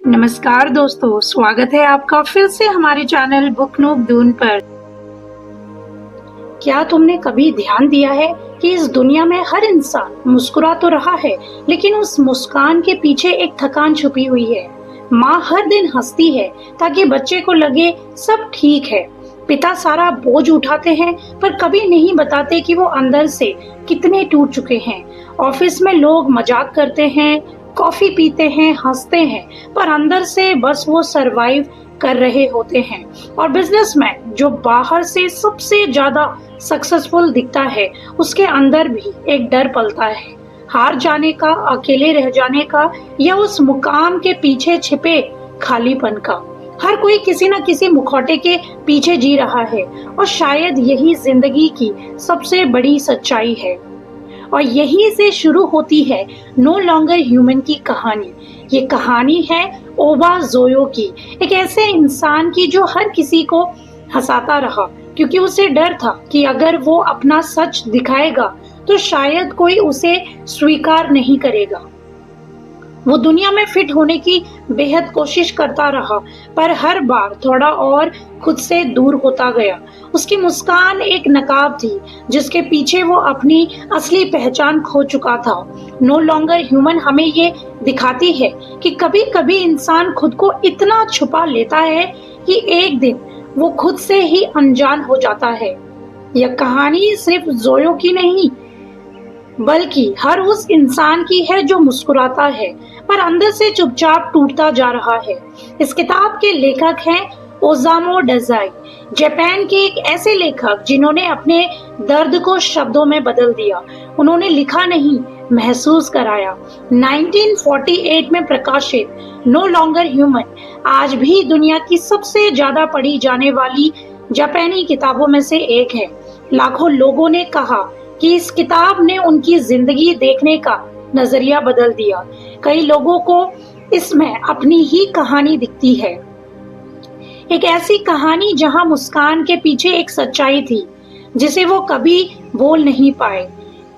नमस्कार दोस्तों, स्वागत है आपका फिर से हमारे चैनल बुक नूब दून पर। क्या तुमने कभी ध्यान दिया है कि इस दुनिया में हर इंसान मुस्कुरा तो रहा है, लेकिन उस मुस्कान के पीछे एक थकान छुपी हुई है। माँ हर दिन हंसती है ताकि बच्चे को लगे सब ठीक है। पिता सारा बोझ उठाते हैं पर कभी नहीं बताते कि वो अंदर से कितने टूट चुके हैं। ऑफिस में लोग मजाक करते हैं, कॉफी पीते हैं, हंसते हैं, पर अंदर से बस वो सरवाइव कर रहे होते हैं। और बिजनेसमैन जो बाहर से सबसे ज्यादा सक्सेसफुल दिखता है, उसके अंदर भी एक डर पलता है, हार जाने का, अकेले रह जाने का, या उस मुकाम के पीछे छिपे खालीपन का। हर कोई किसी न किसी मुखौटे के पीछे जी रहा है और शायद यही जिंदगी की सबसे बड़ी सच्चाई है। और यहीं से शुरू होती है नो लॉन्गर ह्यूमन की कहानी। ये कहानी है ओबा जोयो की, एक ऐसे इंसान की जो हर किसी को हंसाता रहा क्योंकि उसे डर था कि अगर वो अपना सच दिखाएगा तो शायद कोई उसे स्वीकार नहीं करेगा। वो दुनिया में फिट होने की बेहद कोशिश करता रहा, पर हर बार थोड़ा और खुद से दूर होता गया। उसकी मुस्कान एक नकाब थी जिसके पीछे वो अपनी असली पहचान खो चुका था। नो लॉन्गर ह्यूमन हमें ये दिखाती है कि कभी कभी इंसान खुद को इतना छुपा लेता है कि एक दिन वो खुद से ही अनजान हो जाता है। यह कहानी सिर्फ जोयो की नहीं, बल्कि हर उस इंसान की है जो मुस्कुराता है पर अंदर से चुपचाप टूटता जा रहा है। इस किताब के लेखक हैं ओसामू डाज़ाई, जापान के एक ऐसे लेखक जिन्होंने अपने दर्द को शब्दों में बदल दिया। उन्होंने लिखा नहीं, महसूस कराया। 1948 में प्रकाशित नो लॉन्गर ह्यूमन आज भी दुनिया की सबसे ज्यादा पढ़ी जाने वाली जापानी किताबों में से एक है। लाखों लोगों ने कहा कि इस किताब ने उनकी जिंदगी देखने का नजरिया बदल दिया। कई लोगों को इसमें अपनी ही कहानी दिखती है, एक ऐसी कहानी जहां मुस्कान के पीछे एक सच्चाई थी जिसे वो कभी बोल नहीं पाए।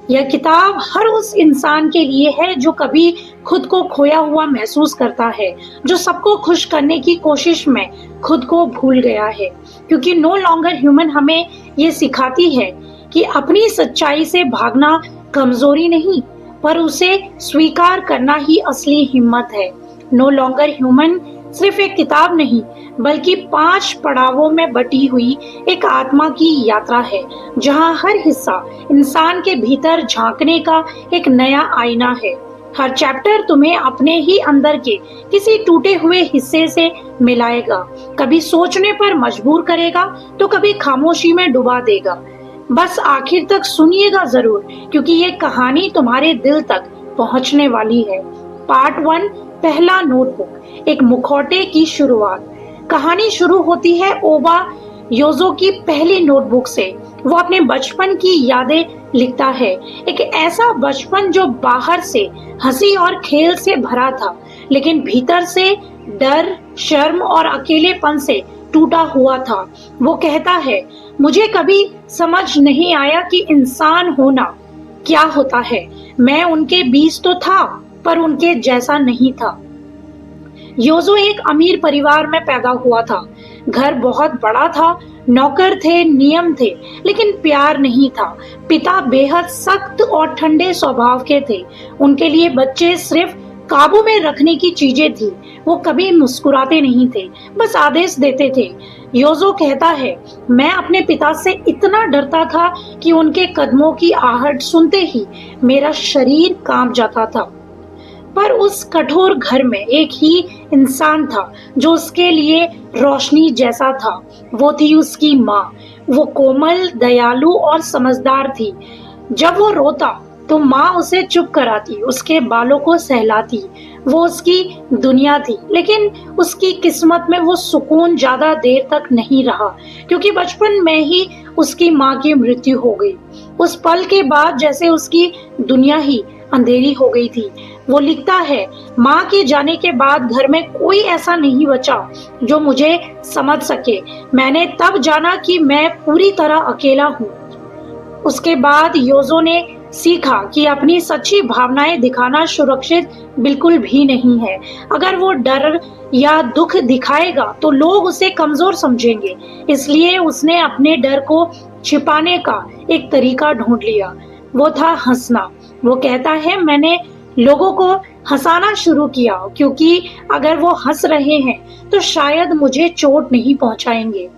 यह किताब हर उस इंसान के लिए है जो कभी खुद को खोया हुआ महसूस करता है, जो सबको खुश करने की कोशिश में खुद को भूल गया है। क्योंकि नो लॉन्गर ह्यूमन हमें ये सिखाती है कि अपनी सच्चाई से भागना कमजोरी नहीं, पर उसे स्वीकार करना ही असली हिम्मत है। नो लॉन्गर ह्यूमन सिर्फ एक किताब नहीं, बल्कि 5 पड़ावों में बटी हुई एक आत्मा की यात्रा है, जहां हर हिस्सा इंसान के भीतर झांकने का एक नया आईना है। हर चैप्टर तुम्हें अपने ही अंदर के किसी टूटे हुए हिस्से से मिलाएगा, कभी सोचने पर मजबूर करेगा तो कभी खामोशी में डुबा देगा। बस आखिर तक सुनिएगा जरूर, क्योंकि ये कहानी तुम्हारे दिल तक पहुंचने वाली है। पार्ट 1, पहला नोटबुक, एक मुखौटे की शुरुआत। कहानी शुरू होती है ओबा योजो की पहली नोटबुक से। वो अपने बचपन की यादें लिखता है, एक ऐसा बचपन जो बाहर से हंसी और खेल से भरा था, लेकिन भीतर से डर, शर्म और अकेलेपन से टूटा हुआ था। वो कहता है, मुझे कभी समझ नहीं आया कि इंसान होना क्या होता है। मैं उनके बीच तो था, पर उनके जैसा नहीं था। योजो एक अमीर परिवार में पैदा हुआ था। घर बहुत बड़ा था, नौकर थे, नियम थे, लेकिन प्यार नहीं था। पिता बेहद सख्त और ठंडे स्वभाव के थे। उनके लिए बच्चे सिर्फ काबू में रखने की चीजें थी। वो कभी मुस्कुराते नहीं थे, बस आदेश देते थे। योजो कहता है, मैं अपने पिता से इतना डरता था कि उनके कदमों की आहट सुनते ही मेरा शरीर कांप जाता था। पर उस कठोर घर में एक ही इंसान था जो उसके लिए रोशनी जैसा था। वो थी उसकी माँ। वो कोमल, दयालु और समझदार थी। जब वो रोता तो माँ उसे चुप कराती, उसके बालों को सहलाती। वो उसकी दुनिया थी, लेकिन उसकी किस्मत में वो सुकून ज्यादा देर तक नहीं रहा, क्योंकि बचपन में ही उसकी माँ की मृत्यु हो गई। उस पल के बाद जैसे उसकी दुनिया ही अंधेरी हो गई थी। वो लिखता है, माँ के जाने के बाद घर में कोई ऐसा नहीं बचा जो मुझे समझ सके। मैंने तब जाना कि मैं पूरी तरह अकेला हूँ। उसके बाद योजो ने सीखा कि अपनी सच्ची भावनाएं दिखाना सुरक्षित बिल्कुल भी नहीं है। अगर वो डर या दुख दिखाएगा तो लोग उसे कमजोर समझेंगे। इसलिए उसने अपने डर को छिपाने का एक तरीका ढूंढ लिया। वो था हंसना। वो कहता है, मैंने लोगों को हंसाना शुरू किया क्योंकि अगर वो हंस रहे हैं तो शायद मुझे चोट नहीं पहुंचाएंगे।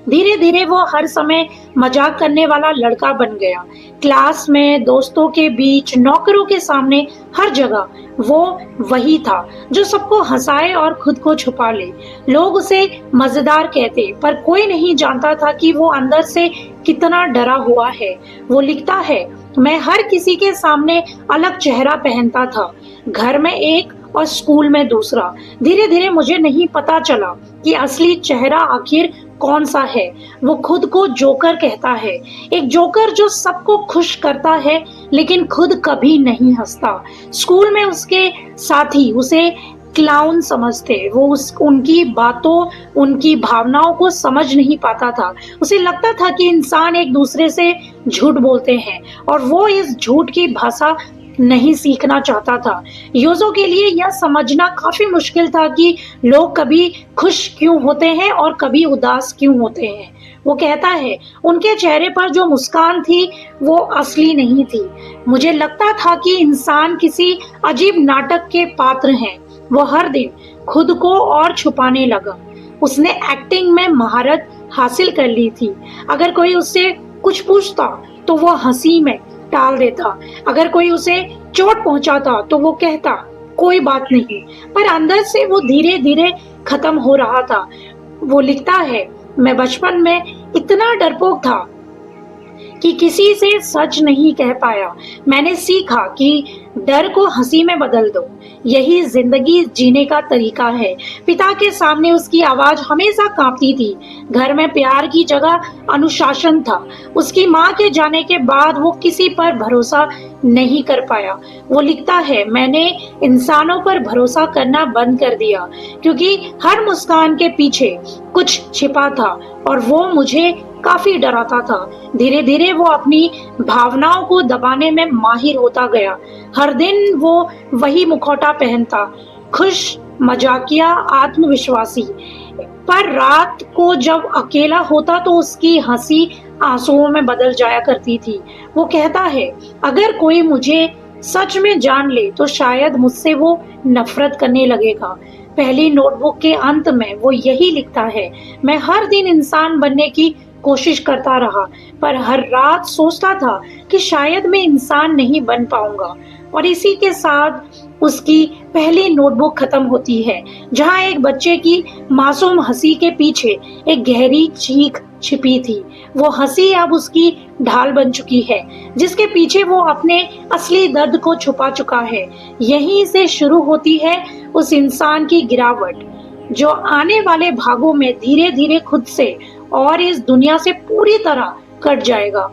धीरे धीरे वो हर समय मजाक करने वाला लड़का बन गया। क्लास में, दोस्तों के बीच, नौकरों के सामने, हर जगह वो वही था जो सबको हंसाए और खुद को छुपा ले। लोग उसे मजेदार कहते, पर कोई नहीं जानता था कि वो अंदर से कितना डरा हुआ है। वो लिखता है, मैं हर किसी के सामने अलग चेहरा पहनता था, घर में एक और स्कूल में दूसरा। धीरे धीरे मुझे नहीं पता चला कि असली चेहरा आखिर कौन सा है। वो खुद को जोकर कहता है, एक जोकर जो सबको खुश करता है लेकिन खुद कभी नहीं हंसता। स्कूल में उसके साथी उसे क्लाउन समझते। वो उनकी बातों, उनकी भावनाओं को समझ नहीं पाता था। उसे लगता था कि इंसान एक दूसरे से झूठ बोलते हैं और वो इस झूठ की भाषा नहीं सीखना चाहता था। योजो के लिए यह समझना काफी मुश्किल था कि लोग कभी खुश क्यों होते हैं और कभी उदास क्यों होते हैं। वो कहता है, उनके चेहरे पर जो मुस्कान थी वो असली नहीं थी। मुझे लगता था कि इंसान किसी अजीब नाटक के पात्र हैं। वो हर दिन खुद को और छुपाने लगा। उसने एक्टिंग में महारत हासिल कर ली थी। अगर कोई उससे कुछ पूछता तो वो हंसी में टाल देता। अगर कोई उसे चोट पहुंचाता तो वो कहता, कोई बात नहीं, पर अंदर से वो धीरे धीरे खत्म हो रहा था। वो लिखता है, मैं बचपन में इतना डरपोक था कि किसी से सच नहीं कह पाया। मैंने सीखा कि डर को हंसी में बदल दो, यही जिंदगी जीने का तरीका है। पिता के सामने उसकी आवाज हमेशा कांपती थी। घर में प्यार की जगह अनुशासन था। उसकी माँ के जाने के बाद वो किसी पर भरोसा नहीं कर पाया। वो लिखता है, मैंने इंसानों पर भरोसा करना बंद कर दिया क्योंकि हर मुस्कान के पीछे कुछ छिपा था और वो मुझे काफी डराता था। धीरे धीरे वो अपनी भावनाओं को दबाने में माहिर होता गया। हर दिन वो वही मुखौटा पहनता, खुश, मजाकिया, आत्मविश्वासी। पर रात को जब अकेला होता तो उसकी हंसी आंसुओं में बदल जाया करती थी। वो कहता है, अगर कोई मुझे सच में जान ले तो शायद मुझसे वो नफरत करने लगेगा। पहली नोटबुक के अंत में वो यही लिखता है, मैं हर दिन इंसान बनने की कोशिश करता रहा, पर हर रात सोचता था कि शायद मैं इंसान नहीं बन पाऊंगा। और इसी के साथ उसकी पहली नोटबुक खत्म होती है, जहां एक बच्चे की मासूम हंसी के पीछे एक गहरी चीख छिपी थी। वो हंसी अब उसकी ढाल बन चुकी है, जिसके पीछे वो अपने असली दर्द को छुपा चुका है। यहीं से शुरू होती है उस इंसान की गिरावट, जो आने वाले भागों में धीरे धीरे खुद से और इस दुनिया से पूरी तरह कट जाएगा।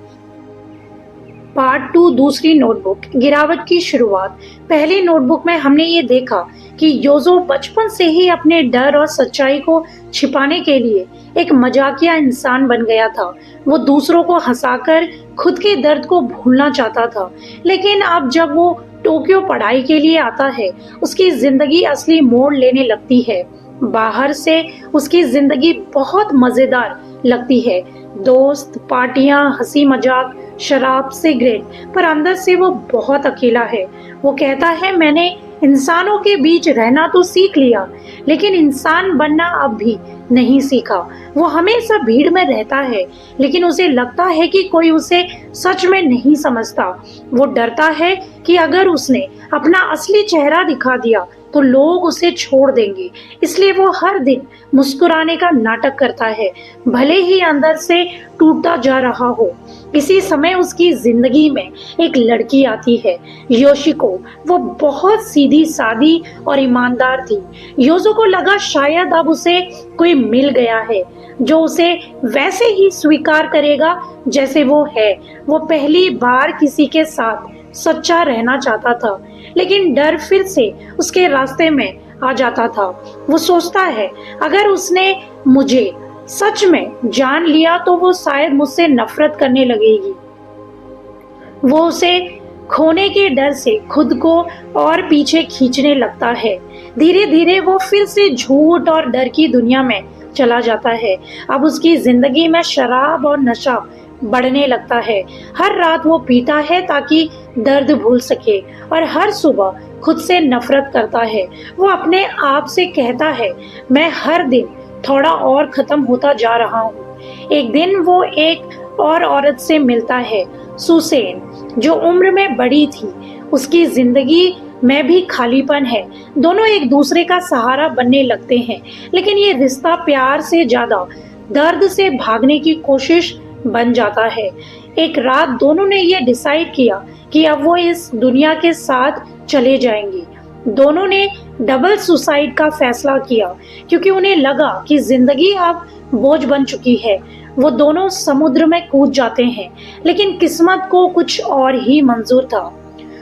पार्ट 2, दूसरी नोटबुक, गिरावट की शुरुआत। पहली नोटबुक में हमने ये देखा कि योजो बचपन से ही अपने डर और सच्चाई को छिपाने के लिए एक मजाकिया इंसान बन गया था। वो दूसरों को हंसाकर खुद के दर्द को भूलना चाहता था। लेकिन अब जब वो टोक्यो पढ़ाई के लिए आता है, उसकी जिंदगी असली मोड़ लेने लगती है। बाहर से उसकी जिंदगी बहुत मजेदार लगती है, दोस्त, पार्टियां, हंसी मजाक, शराब, सिगरेट, पर अंदर से वो बहुत अकेला है। वो कहता है, मैंने इंसानों के बीच रहना तो सीख लिया, लेकिन इंसान बनना अब भी नहीं सीखा। वो हमेशा भीड़ में रहता है, लेकिन उसे लगता है कि कोई उसे सच में नहीं समझता। वो डरता है कि अगर उसने अपना असली चेहरा दिखा दिया तो लोग उसे छोड़ देंगे। इसलिए वो हर दिन मुस्कुराने का नाटक करता है, भले ही अंदर से टूटता जा रहा हो। इसी समय उसकी जिंदगी में एक लड़की आती है, योशिको। वो बहुत सीधी सादी और ईमानदार थी। योजो को लगा शायद अब उसे कोई मिल गया है जो उसे वैसे ही स्वीकार करेगा जैसे वो है। वो पहली बार किसी के साथ सच्चा रहना चाहता था, लेकिन डर फिर से उसके रास्ते में आ जाता था। वो सोचता है, अगर उसने मुझे सच में जान लिया तो वो शायद मुझसे नफरत करने लगेगी। वो उसे खोने के डर से खुद को और पीछे खींचने लगता है। धीरे धीरे वो फिर से झूठ और डर की दुनिया में चला जाता है। अब उसकी जिंदगी में शराब और नशा बढ़ने लगता है। हर रात वो पीता है ताकि दर्द भूल सके और हर सुबह खुद से नफरत करता है। वो अपने आप से कहता है, मैं हर दिन थोड़ा और खत्म होता जा रहा हूँ। एक दिन वो एक और औरत से मिलता है, सुसैन, जो उम्र में बड़ी थी। उसकी जिंदगी में भी खालीपन है। दोनों एक दूसरे का सहारा बनने लगते हैं, लेकिन ये रिश्ता प्यार से ज्यादा दर्द से भागने की कोशिश बन जाता है। एक रात दोनों ने ये डिसाइड किया कि अब वो इस दुनिया के साथ चले जाएंगे। दोनों ने डबल सुसाइड का फैसला किया क्योंकि उन्हें लगा कि जिंदगी अब बोझ बन चुकी है। वो दोनों समुद्र में कूद जाते हैं, लेकिन किस्मत को कुछ और ही मंजूर था।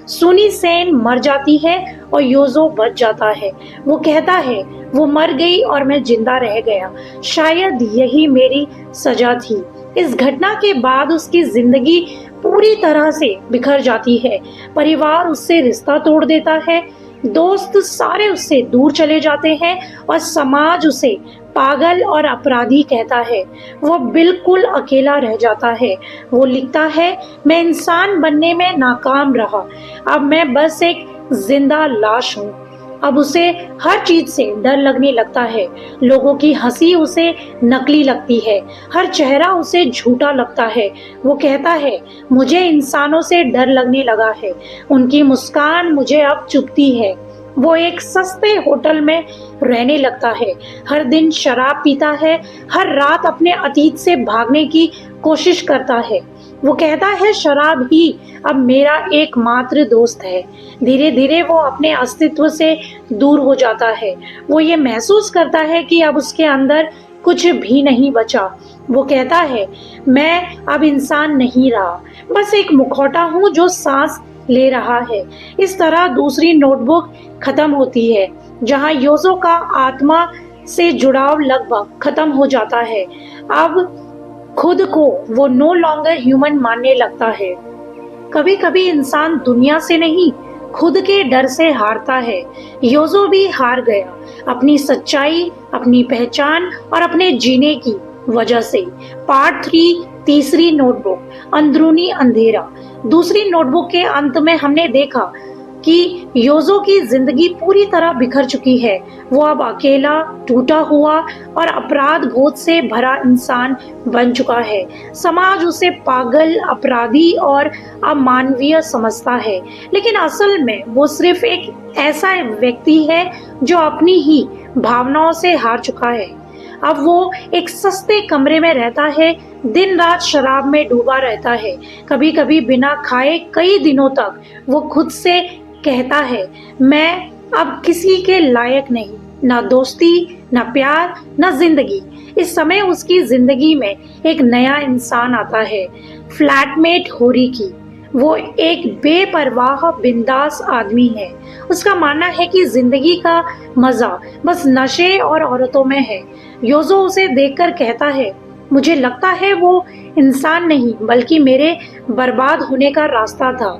सुनी सेन मर जाती है और योजो बच जाता है। वो कहता है, वो मर गई और मैं जिंदा रह गया। शायद यही मेरी सजा थी। इस घटना के बाद उसकी जिंदगी पूरी तरह से बिखर जाती है। परिवार उससे रिश्ता तोड़ देता है, दोस्त सारे उससे दूर चले जाते हैं और समाज उसे पागल और अपराधी कहता है। वो बिल्कुल अकेला रह जाता है। वो लिखता है, मैं इंसान बनने में नाकाम रहा। अब मैं बस एक जिंदा लाश हूँ। अब उसे हर चीज से डर लगने लगता है। लोगों की हंसी उसे नकली लगती है, हर चेहरा उसे झूठा लगता है। वो कहता है, मुझे इंसानों से डर लगने लगा है। उनकी मुस्कान मुझे अब चुभती है। वो एक सस्ते होटल में रहने लगता है, हर दिन शराब पीता है, हर रात अपने अतीत से भागने की कोशिश करता है। वो कहता है, शराब ही अब मेरा एकमात्र दोस्त है। धीरे धीरे वो अपने अस्तित्व से दूर हो जाता है। वो ये महसूस करता है कि अब उसके अंदर कुछ भी नहीं बचा। वो कहता है, मैं अब इंसान नहीं रहा, बस एक मुखौटा हूँ जो सांस ले रहा है। इस तरह दूसरी नोटबुक खत्म होती है, जहाँ योजो का आत्मा से जुड़ाव लगभग खत्म हो जाता है। अब खुद को वो नो लॉन्गर ह्यूमन मानने लगता है। कभी कभी इंसान दुनिया से नहीं, खुद के डर से हारता है। योजो भी हार गया, अपनी सच्चाई, अपनी पहचान और अपने जीने की वजह से। पार्ट 3, तीसरी नोटबुक, अंदरूनी अंधेरा। दूसरी नोटबुक के अंत में हमने देखा कि योजो की जिंदगी पूरी तरह बिखर चुकी है। वो अब अकेला, टूटा हुआ और अपराध बोध से भरा इंसान बन चुका है। समाज उसे पागल, अपराधी और अमानवीय समझता है, लेकिन असल में वो सिर्फ एक ऐसा व्यक्ति है जो अपनी ही भावनाओं से हार चुका है। अब वो एक सस्ते कमरे में रहता है, दिन रात शराब में डूबा रहता है। कभी कभी बिना खाए कई दिनों तक वो खुद से कहता है, मैं अब किसी के लायक नहीं, ना दोस्ती, ना प्यार, ना जिंदगी। इस समय उसकी जिंदगी में एक नया इंसान आता है, फ्लैटमेट होरिकी। वो एक बेपरवाह बिंदास आदमी है। उसका मानना है कि जिंदगी का मजा बस नशे और औरतों में है। योजो उसे देखकर कहता है, मुझे लगता है वो इंसान नहीं बल्कि मेरे बर्बाद होने का रास्ता था।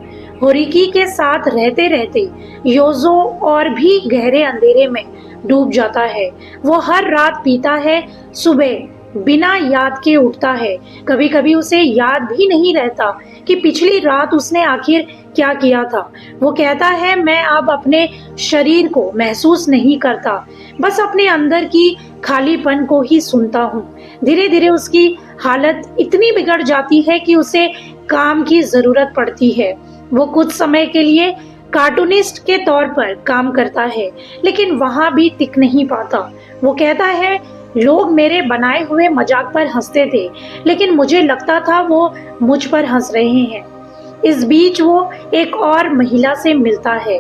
होरिकी के साथ रहते रहते योजो और भी गहरे अंधेरे में डूब जाता है। वो हर रात पीता है, सुबह बिना याद के उठता है। कभी कभी उसे याद भी नहीं रहता कि पिछली रात उसने आखिर क्या किया था। वो कहता है, मैं अब अपने शरीर को महसूस नहीं करता, बस अपने अंदर की खालीपन को ही सुनता हूँ। धीरे धीरे उसकी हालत इतनी बिगड़ जाती है कि उसे काम की जरूरत पड़ती है। वो कुछ समय के लिए कार्टूनिस्ट के तौर पर काम करता है, लेकिन वहाँ भी टिक नहीं पाता। वो कहता है, लोग मेरे बनाए हुए मजाक पर हंसते थे, लेकिन मुझे लगता था वो मुझ पर हंस रहे हैं। इस बीच वो एक और महिला से मिलता है,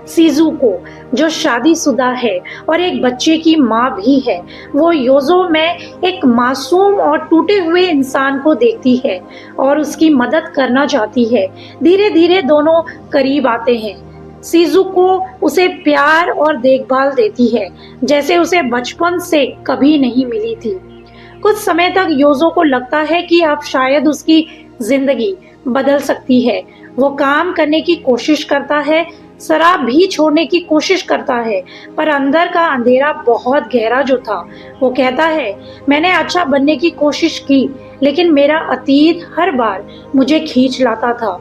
शिजुको, जो शादीशुदा है और एक बच्चे की माँ भी है। वो योजो में एक मासूम और टूटे हुए इंसान को देखती है और उसकी मदद करना चाहती है। धीरे धीरे दोनों करीब आते हैं। शिजुको उसे प्यार और देखभाल देती है, जैसे उसे बचपन से कभी नहीं मिली थी। कुछ समय तक योजो को लगता है कि अब शायद उसकी जिंदगी बदल सकती है। वो काम करने की कोशिश करता है, शराब भी छोड़ने की कोशिश करता है, पर अंदर का अंधेरा बहुत गहरा जो था। वो कहता है, मैंने अच्छा बनने की कोशिश की, लेकिन मेरा अतीत हर बार मुझे खींच लाता था।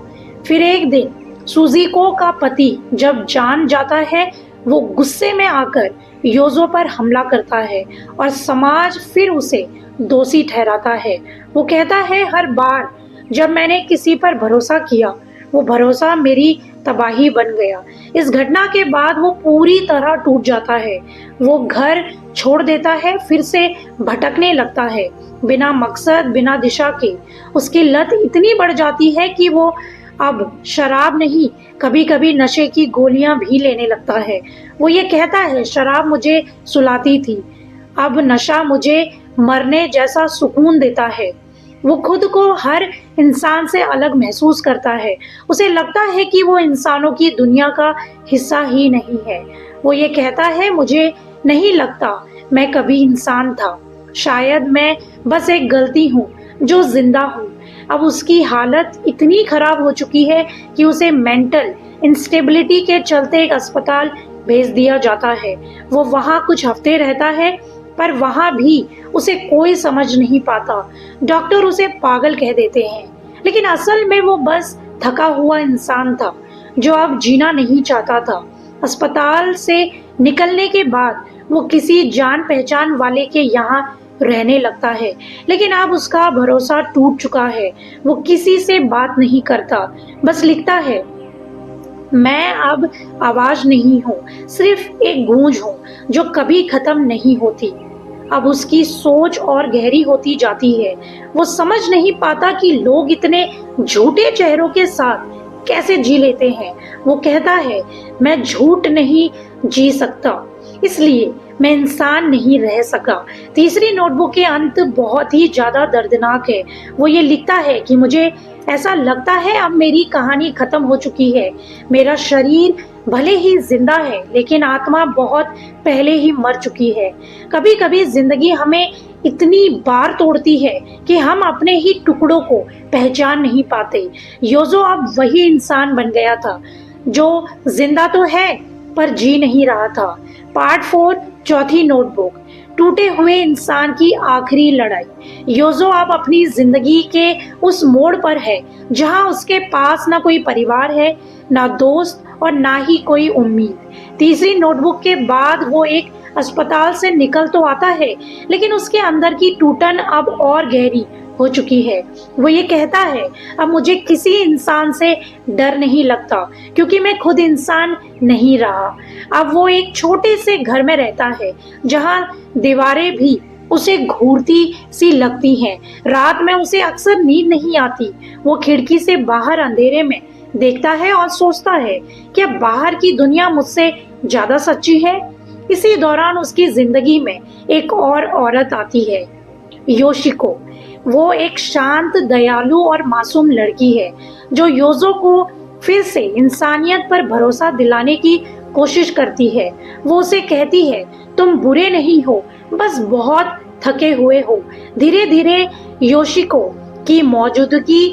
फिर एक दिन सुजीको का पति जब जान जाता है, वो गुस्से में आकर योजो पर हमला करता है और समाज फिर उसे दोषी ठहराता है। वो कहता है, हर बार जब मैंने किसी पर भरोसा किया, वो भरोसा मेरी तबाही बन गया। इस घटना के बाद वो पूरी तरह टूट जाता है। वो घर छोड़ देता है, फिर से भटकने लगता है, बिना मकसद, बिना दिशा के। उसकी लत इतनी बढ़ जाती है कि वो अब शराब नहीं, कभी कभी नशे की गोलियां भी लेने लगता है। वो ये कहता है, शराब मुझे सुलाती थी, अब नशा मुझे मरने जैसा सुकून देता है। वो खुद को हर इंसान से अलग महसूस करता है। उसे लगता है कि वो इंसानों की दुनिया का हिस्सा ही नहीं है। वो ये कहता है, मुझे नहीं लगता मैं कभी इंसान था। शायद मैं बस एक गलती हूँ जो जिंदा हूँ। अब उसकी हालत इतनी खराब हो चुकी है कि उसे मेंटल इंस्टेबिलिटी के चलते एक अस्पताल भेज दिया जाता है। वो वहाँ कुछ हफ्ते रहता है, पर वहाँ भी उसे कोई समझ नहीं पाता। डॉक्टर उसे पागल कह देते हैं, लेकिन असल में वो बस थका हुआ इंसान था जो अब जीना नहीं चाहता था। अस्पताल से निकलने के बाद वो किसी जान पहचान वाले के यहाँ रहने लगता है, लेकिन अब उसका भरोसा टूट चुका है। वो किसी से बात नहीं करता, बस लिखता है, मैं अब आवाज नहीं हूँ, सिर्फ एक गूंज हूँ जो कभी खत्म नहीं होती। अब उसकी सोच और गहरी होती जाती है। वो समझ नहीं पाता कि लोग इतने झूठे चेहरों के साथ कैसे जी लेते हैं। वो कहता है, मैं झूठ नहीं जी सकता, इसलिए मैं इंसान नहीं रह सका। तीसरी नोटबुक के अंत बहुत ही ज्यादा दर्दनाक है। वो ये लिखता है कि मुझे ऐसा लगता है अब मेरी कहानी खत्म हो चुकी है। मेरा शरीर भले ही जिंदा है, लेकिन आत्मा बहुत पहले ही मर चुकी है। कभी कभी जिंदगी हमें इतनी बार तोड़ती है कि हम अपने ही टुकड़ों को पहचान नहीं पाते। योजो अब वही इंसान बन गया था जो जिंदा तो है पर जी नहीं रहा था। पार्ट 4, चौथी नोटबुक, टूटे हुए इंसान की आखिरी लड़ाई। योजो अब अपनी जिंदगी के उस मोड़ पर है जहां उसके पास ना कोई परिवार है, ना दोस्त और ना ही कोई उम्मीद। तीसरी नोटबुक के बाद वो एक अस्पताल से निकल तो आता है, लेकिन उसके अंदर की टूटन अब और गहरी हो चुकी है। वो ये कहता है, अब मुझे किसी इंसान से डर नहीं लगता क्योंकि मैं खुद इंसान नहीं रहा। अब वो एक छोटे से घर में रहता है जहां दीवारें भी उसे घूरती सी लगती हैं। रात में उसे अक्सर नींद नहीं आती। वो खिड़की से बाहर अंधेरे में देखता है और सोचता है, क्या बाहर की दुनिया मुझसे ज्यादा सच्ची है? इसी दौरान उसकी जिंदगी में एक और औरत आती है, योशिको। वो एक शांत, दयालु और मासूम लड़की है जो योजो को फिर से इंसानियत पर भरोसा दिलाने की कोशिश करती है। वो उसे कहती है, तुम बुरे नहीं हो, बस बहुत थके हुए हो। धीरे धीरे योशिको की मौजूदगी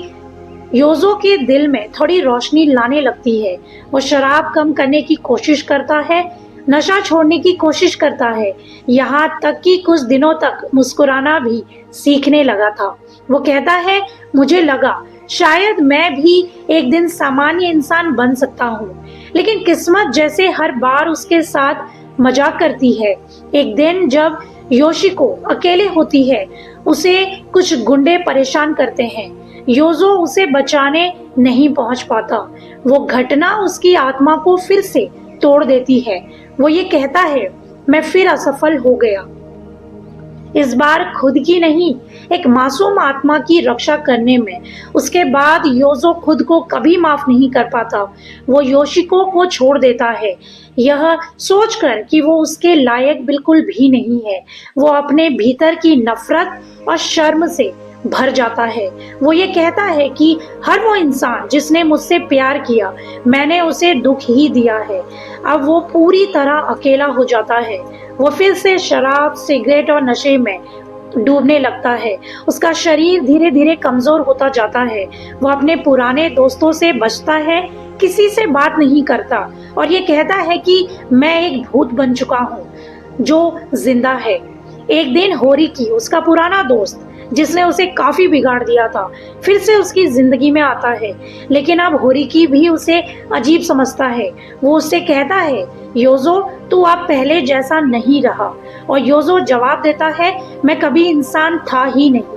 योजो के दिल में थोड़ी रोशनी लाने लगती है। वो शराब कम करने की कोशिश करता है, नशा छोड़ने की कोशिश करता है, यहाँ तक कि कुछ दिनों तक मुस्कुराना भी सीखने लगा था। वो कहता है, मुझे लगा शायद मैं भी एक दिन सामान्य इंसान बन सकता हूँ, लेकिन किस्मत जैसे हर बार उसके साथ मजाक करती है। एक दिन जब योशिको अकेले होती है, उसे कुछ गुंडे परेशान करते हैं। योजो उसे बचाने नहीं पहुंच पाता। वो घटना उसकी आत्मा को फिर से तोड़ देती है। वो ये कहता है, मैं फिर असफल हो गया। इस बार खुद की नहीं, एक मासूम आत्मा की रक्षा करने में। उसके बाद योजो खुद को कभी माफ नहीं कर पाता। वो योशिको को छोड़ देता है, यह सोचकर कि वो उसके लायक बिल्कुल भी नहीं है। वो अपने भीतर की नफरत और शर्म से भर जाता है। वो ये कहता है कि हर वो इंसान जिसने मुझसे प्यार किया, मैंने उसे दुख ही दिया है। अब वो पूरी तरह अकेला हो जाता है। वो फिर से शराब, सिगरेट और नशे में डूबने लगता है। उसका शरीर धीरे धीरे कमजोर होता जाता है। वो अपने पुराने दोस्तों से बचता है, किसी से बात नहीं करता और ये कहता है कि मैं एक भूत बन चुका हूँ जो जिंदा है। एक दिन होरिकी, उसका पुराना दोस्त जिसने उसे काफी बिगाड़ दिया था, फिर से उसकी जिंदगी में आता है। लेकिन अब होरिकी भी उसे अजीब समझता है। वो उससे कहता है, योजो तू अब पहले जैसा नहीं रहा। और योजो जवाब देता है, मैं कभी इंसान था ही नहीं।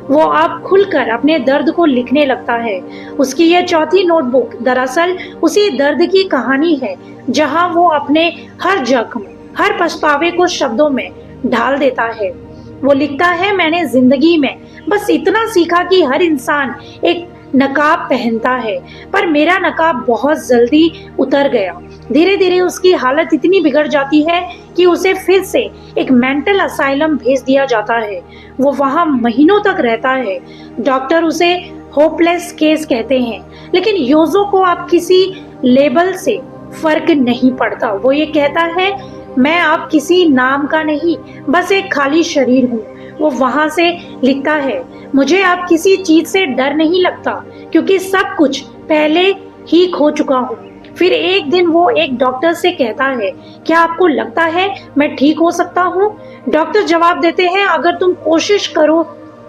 वो अब खुलकर अपने दर्द को लिखने लगता है। उसकी यह चौथी नोटबुक दरअसल उसी दर्द की कहानी है, जहां वो अपने हर जख्म, हर पछतावे को शब्दों में ढाल देता है। वो लिखता है, मैंने जिंदगी में बस इतना सीखा कि हर इंसान एक नकाब पहनता है, पर मेरा नकाब बहुत जल्दी उतर गया। धीरे धीरे उसकी हालत इतनी बिगड़ जाती है कि उसे फिर से एक मेंटल असाइलम भेज दिया जाता है। वो वहां महीनों तक रहता है। डॉक्टर उसे होपलेस केस कहते हैं, लेकिन योजो को अब किसी लेबल से फर्क नहीं पड़ता। वो ये कहता है, मैं अब किसी नाम का नहीं, बस एक खाली शरीर हूँ। वो वहां से लिखता है, मुझे अब किसी चीज से डर नहीं लगता क्योंकि सब कुछ पहले ही खो चुका हूँ। फिर एक दिन वो एक डॉक्टर से कहता है, क्या आपको लगता है मैं ठीक हो सकता हूँ? डॉक्टर जवाब देते हैं, अगर तुम कोशिश करो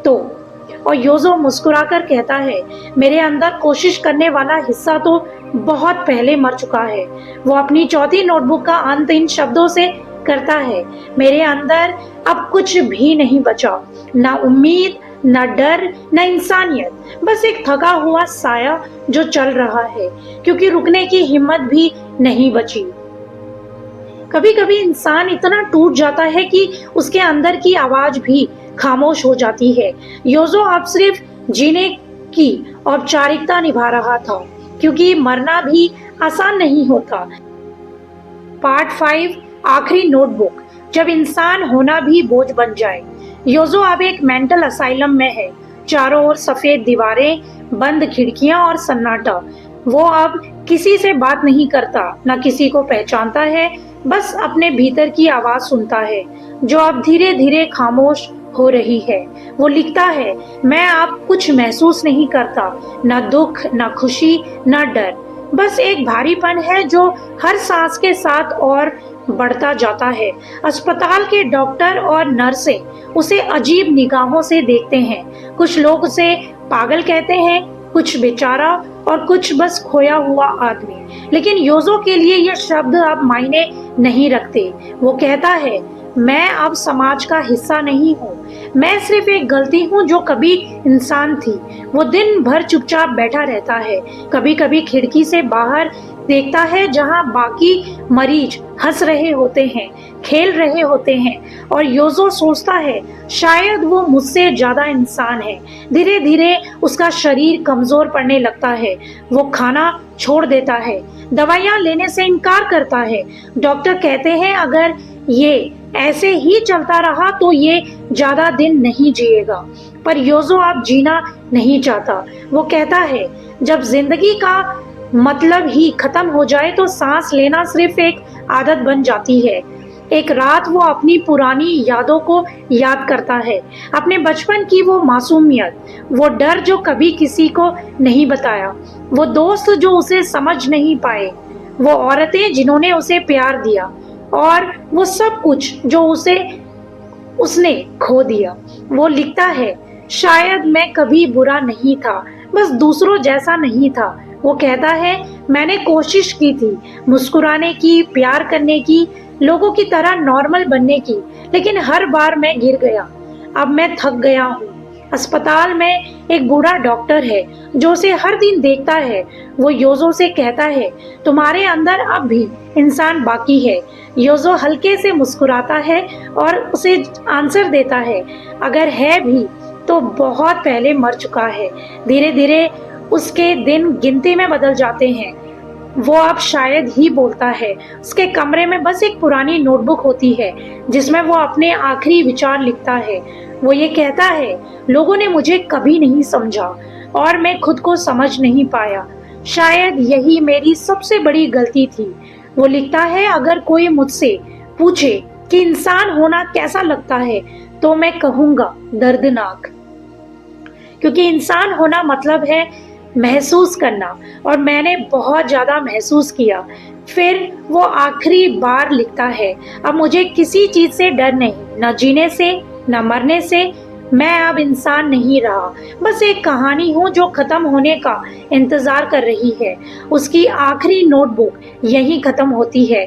तो। और योजो मुस्कुराकर कहता है, मेरे अंदर कोशिश करने वाला हिस्सा तो बहुत पहले मर चुका है। वो अपनी चौथी नोटबुक का अंत इन शब्दों से करता है, मेरे अंदर अब कुछ भी नहीं बचा, ना उम्मीद, ना डर, ना इंसानियत, बस एक थका हुआ साया जो चल रहा है क्योंकि रुकने की हिम्मत भी नहीं बची। कभी कभी इंसान इतना टूट जाता है कि उसके अंदर की आवाज भी खामोश हो जाती है। योजो अब सिर्फ जीने की औपचारिकता निभा रहा था क्योंकि मरना भी आसान नहीं होता। पार्ट 5, आखिरी नोटबुक, जब इंसान होना भी बोझ बन जाए। योजो अब एक मेंटल असाइलम में है। चारों ओर सफेद दीवारें, बंद खिड़कियां और सन्नाटा। वो अब किसी से बात नहीं करता, न किसी को पहचानता है, बस अपने भीतर की आवाज सुनता है जो अब धीरे धीरे खामोश हो रही है। वो लिखता है, मैं अब कुछ महसूस नहीं करता, न दुख, न खुशी, न डर, बस एक भारीपन है जो हर सांस के साथ और बढ़ता जाता है। अस्पताल के डॉक्टर और नर्सें उसे अजीब निगाहों से देखते हैं। कुछ लोग उसे पागल कहते हैं, कुछ बेचारा और कुछ बस खोया हुआ आदमी। लेकिन योजो के लिए ये शब्द अब मायने नहीं रखते। वो कहता है, मैं अब समाज का हिस्सा नहीं हूँ, मैं सिर्फ एक गलती हूँ जो कभी इंसान थी। वो दिन भर चुपचाप बैठा रहता है, कभी कभी खिड़की से बाहर देखता है जहाँ बाकी मरीज हंस रहे होते हैं, खेल रहे होते हैं, और योजो सोचता है शायद वो मुझसे ज्यादा इंसान है। धीरे धीरे उसका शरीर कमजोर पड़ने लगता है। वो खाना छोड़ देता है, दवाइयाँ लेने से इनकार करता है। डॉक्टर कहते हैं अगर ये ऐसे ही चलता रहा तो ये ज्यादा दिन नहीं जिएगा। पर योजो अब जीना नहीं चाहता। वो कहता है, जब जिंदगी का मतलब ही खत्म हो जाए तो सांस लेना सिर्फ एक आदत बन जाती है। एक रात वो अपनी पुरानी यादों को याद करता है, अपने बचपन की वो मासूमियत, वो डर जो कभी किसी को नहीं बताया, वो दोस्त जो उसे समझ नहीं पाए, वो औरतें जिन्होंने उसे प्यार दिया, और वो सब कुछ जो उसने खो दिया। वो लिखता है, शायद मैं कभी बुरा नहीं था, बस दूसरों जैसा नहीं था। वो कहता है, मैंने कोशिश की थी मुस्कुराने की, प्यार करने की, लोगों की तरह नॉर्मल बनने की, लेकिन हर बार मैं गिर गया। अब मैं थक गया हूँ। अस्पताल में एक बूढ़ा डॉक्टर है जो उसे हर दिन देखता है। वो योजो से कहता है, तुम्हारे अंदर अब भी इंसान बाकी है। योजो हल्के से मुस्कुराता है और उसे आंसर देता है, अगर है भी तो बहुत पहले मर चुका है। धीरे धीरे उसके दिन गिनती में बदल जाते हैं। वो अब शायद ही बोलता है। उसके कमरे में बस एक पुरानी नोटबुक होती है जिसमें वो अपने आखिरी विचार लिखता है। वो ये कहता है, लोगों ने मुझे कभी नहीं समझा और मैं खुद को समझ नहीं पाया। शायद यही मेरी सबसे बड़ी गलती थी। वो लिखता है, अगर कोई मुझसे पूछे कि इंसान होना कैसा लगता है, तो मैं कहूँगा दर्दनाक। क्योंकि इंसान होना मतलब है महसूस करना, और मैंने बहुत ज़्यादा महसूस किया। फिर वो आखिरी बार लिखता है, अब मुझे किसी चीज़ से डर नहीं, न जीने से न मरने से। मैं अब इंसान नहीं रहा, बस एक कहानी हूँ जो खत्म होने का इंतजार कर रही है। उसकी आखिरी नोटबुक यहीं खत्म होती है।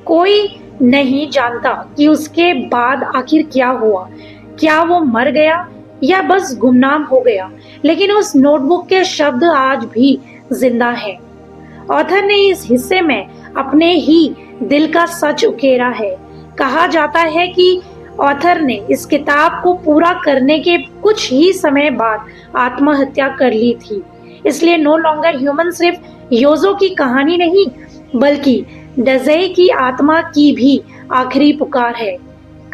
कोई नहीं जानता कि उसके बाद आखिर क्या हुआ, क्या वो मर गया या बस गुमनाम हो गया, लेकिन उस नोटबुक के शब्द आज भी जिंदा हैं। ऑथर ने इस हिस्से में अपने ही दिल का सच उकेरा है। कहा जाता है कि ऑथर ने इस किताब को पूरा करने के कुछ ही समय बाद आत्महत्या कर ली थी। इसलिए नो लॉन्गर ह्यूमन सिर्फ योजो की कहानी नहीं, बल्कि डज़े की आत्मा की भी आखिरी पुकार है।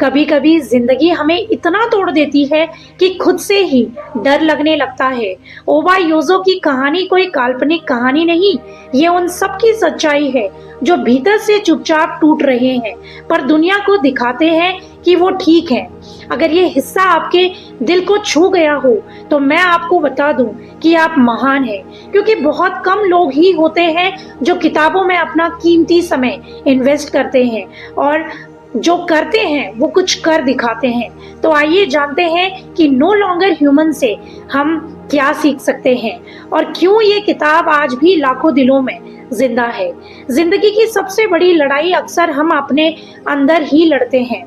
कभी कभी जिंदगी हमें इतना तोड़ देती है कि खुद से ही डर लगने लगता है। ओबा योजो की कहानी कोई काल्पनिक कहानी नहीं, ये उन सब की सच्चाई है जो भीतर से चुपचाप टूट रहे हैं, पर दुनिया को दिखाते हैं कि वो ठीक है। अगर ये हिस्सा आपके दिल को छू गया हो, तो मैं आपको बता दूं कि आप महान हैं, क्योंकि बहुत कम लोग ही होते हैं जो किताबों में अपना कीमती समय इन्वेस्ट करते हैं, और जो करते हैं वो कुछ कर दिखाते हैं। तो आइए जानते हैं कि नो लॉन्गर ह्यूमन से हम क्या सीख सकते हैं, और क्यों ये किताब आज भी लाखों दिलों में जिंदा है। जिंदगी की सबसे बड़ी लड़ाई अक्सर हम अपने अंदर ही लड़ते हैं,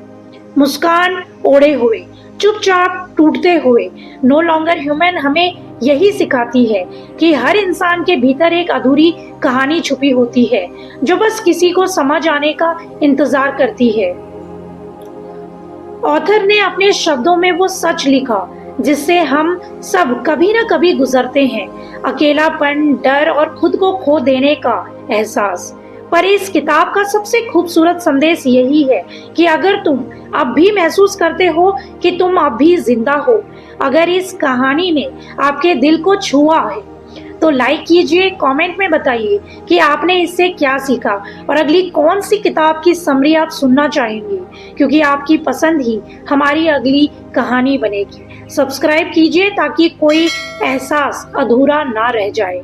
मुस्कान ओढ़े हुए, चुपचाप टूटते हुए। नो लॉन्गर ह्यूमन हमें यही सिखाती है कि हर इंसान के भीतर एक अधूरी कहानी छुपी होती है, जो बस किसी को समझ आने का इंतजार करती है। ऑथर ने अपने शब्दों में वो सच लिखा जिससे हम सब कभी न कभी गुजरते हैं, अकेलापन, डर और खुद को खो देने का एहसास। पर इस किताब का सबसे खूबसूरत संदेश यही है कि अगर तुम अब भी महसूस करते हो कि तुम अब भी जिंदा हो, अगर इस कहानी ने आपके दिल को छुआ है, तो लाइक कीजिए, कमेंट में बताइए कि आपने इससे क्या सीखा, और अगली कौन सी किताब की समरी आप सुनना चाहेंगे, क्योंकि आपकी पसंद ही हमारी अगली कहानी बनेगी। सब्सक्राइब कीजिए ताकि कोई एहसास अधूरा ना रह जाए।